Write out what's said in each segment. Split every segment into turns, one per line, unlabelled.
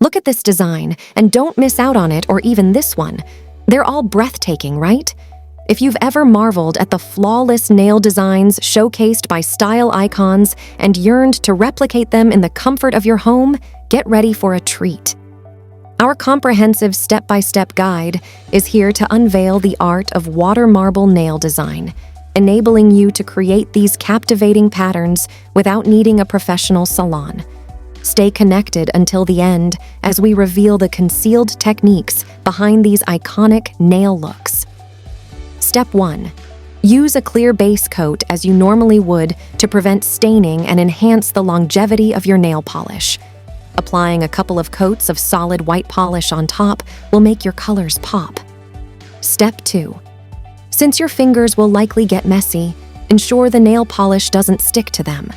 Look at this design, and don't miss out on it or even this one. They're all breathtaking, right? If you've ever marveled at the flawless nail designs showcased by style icons and yearned to replicate them in the comfort of your home, get ready for a treat. Our comprehensive step-by-step guide is here to unveil the art of water marble nail design, enabling you to create these captivating patterns without needing a professional salon. Stay connected until the end as we reveal the concealed techniques behind these iconic nail looks. Step 1. Use a clear base coat as you normally would to prevent staining and enhance the longevity of your nail polish. Applying a couple of coats of solid white polish on top will make your colors pop. Step 2. Since your fingers will likely get messy, ensure the nail polish doesn't stick to them.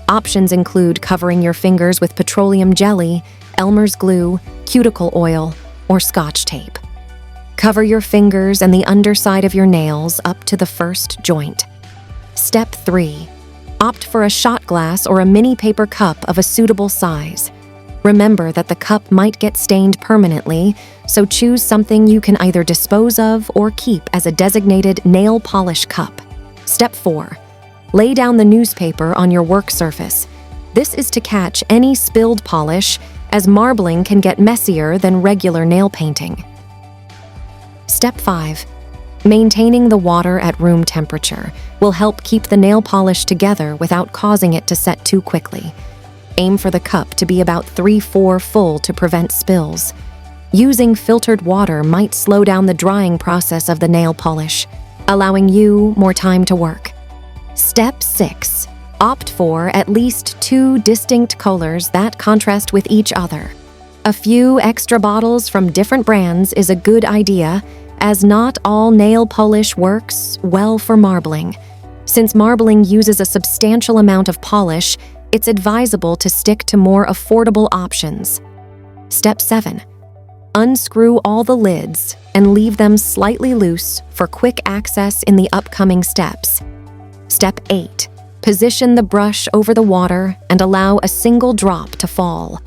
Options include covering your fingers with petroleum jelly, Elmer's glue, cuticle oil, or Scotch tape. Cover your fingers and the underside of your nails up to the first joint. Step 3. Opt for a shot glass or a mini paper cup of a suitable size. Remember that the cup might get stained permanently, so choose something you can either dispose of or keep as a designated nail polish cup. Step 4. Lay down the newspaper on your work surface. This is to catch any spilled polish, as marbling can get messier than regular nail painting. Step 5. Maintaining the water at room temperature will help keep the nail polish together without causing it to set too quickly. Aim for the cup to be about 3/4 full to prevent spills. Using filtered water might slow down the drying process of the nail polish, allowing you more time to work. Step 6. Opt for at least 2 distinct colors that contrast with each other. A few extra bottles from different brands is a good idea, as not all nail polish works well for marbling. Since marbling uses a substantial amount of polish, it's advisable to stick to more affordable options. Step 7. Unscrew all the lids and leave them slightly loose for quick access in the upcoming steps. Step 8. Position the brush over the water and allow a single drop to fall.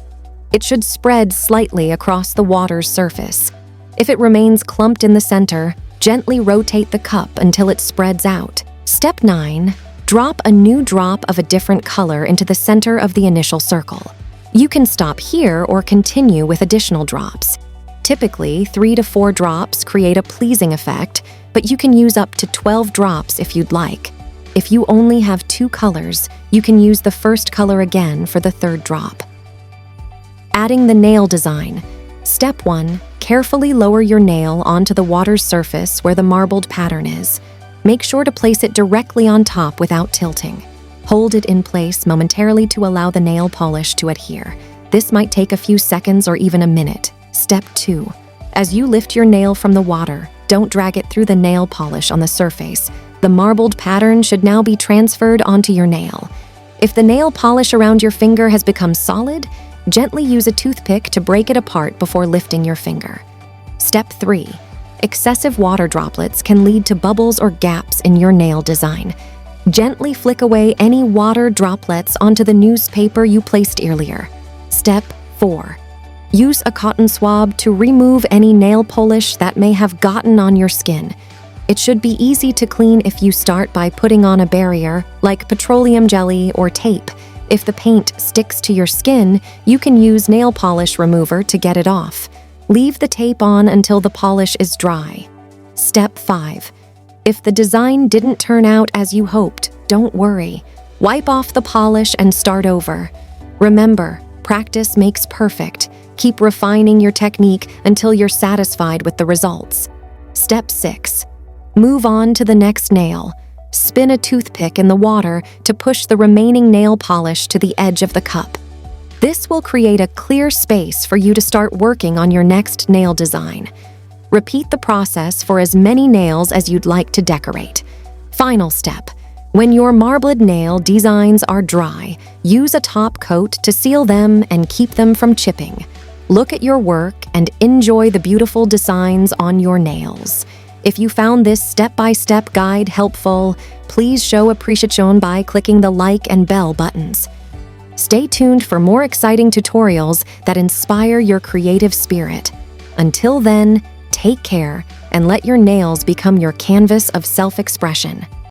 It should spread slightly across the water's surface. If it remains clumped in the center, gently rotate the cup until it spreads out. Step 9. Drop a new drop of a different color into the center of the initial circle. You can stop here or continue with additional drops. Typically, 3 to 4 drops create a pleasing effect, but you can use up to 12 drops if you'd like. If you only have 2 colors, you can use the first color again for the third drop. Adding the nail design. Step 1. Carefully lower your nail onto the water's surface where the marbled pattern is. Make sure to place it directly on top without tilting. Hold it in place momentarily to allow the nail polish to adhere. This might take a few seconds or even a minute. Step 2. As you lift your nail from the water, don't drag it through the nail polish on the surface. The marbled pattern should now be transferred onto your nail. If the nail polish around your finger has become solid, gently use a toothpick to break it apart before lifting your finger. Step 3. Excessive water droplets can lead to bubbles or gaps in your nail design. Gently flick away any water droplets onto the newspaper you placed earlier. Step 4. Use a cotton swab to remove any nail polish that may have gotten on your skin. It should be easy to clean if you start by putting on a barrier, like petroleum jelly or tape. If the paint sticks to your skin, you can use nail polish remover to get it off. Leave the tape on until the polish is dry. Step 5. If the design didn't turn out as you hoped, don't worry. Wipe off the polish and start over. Remember, practice makes perfect. Keep refining your technique until you're satisfied with the results. Step 6. Move on to the next nail. Spin a toothpick in the water to push the remaining nail polish to the edge of the cup. This will create a clear space for you to start working on your next nail design. Repeat the process for as many nails as you'd like to decorate. Final step. When your marbled nail designs are dry, use a top coat to seal them and keep them from chipping. Look at your work and enjoy the beautiful designs on your nails. If you found this step-by-step guide helpful, please show appreciation by clicking the like and bell buttons. Stay tuned for more exciting tutorials that inspire your creative spirit. Until then, take care and let your nails become your canvas of self-expression.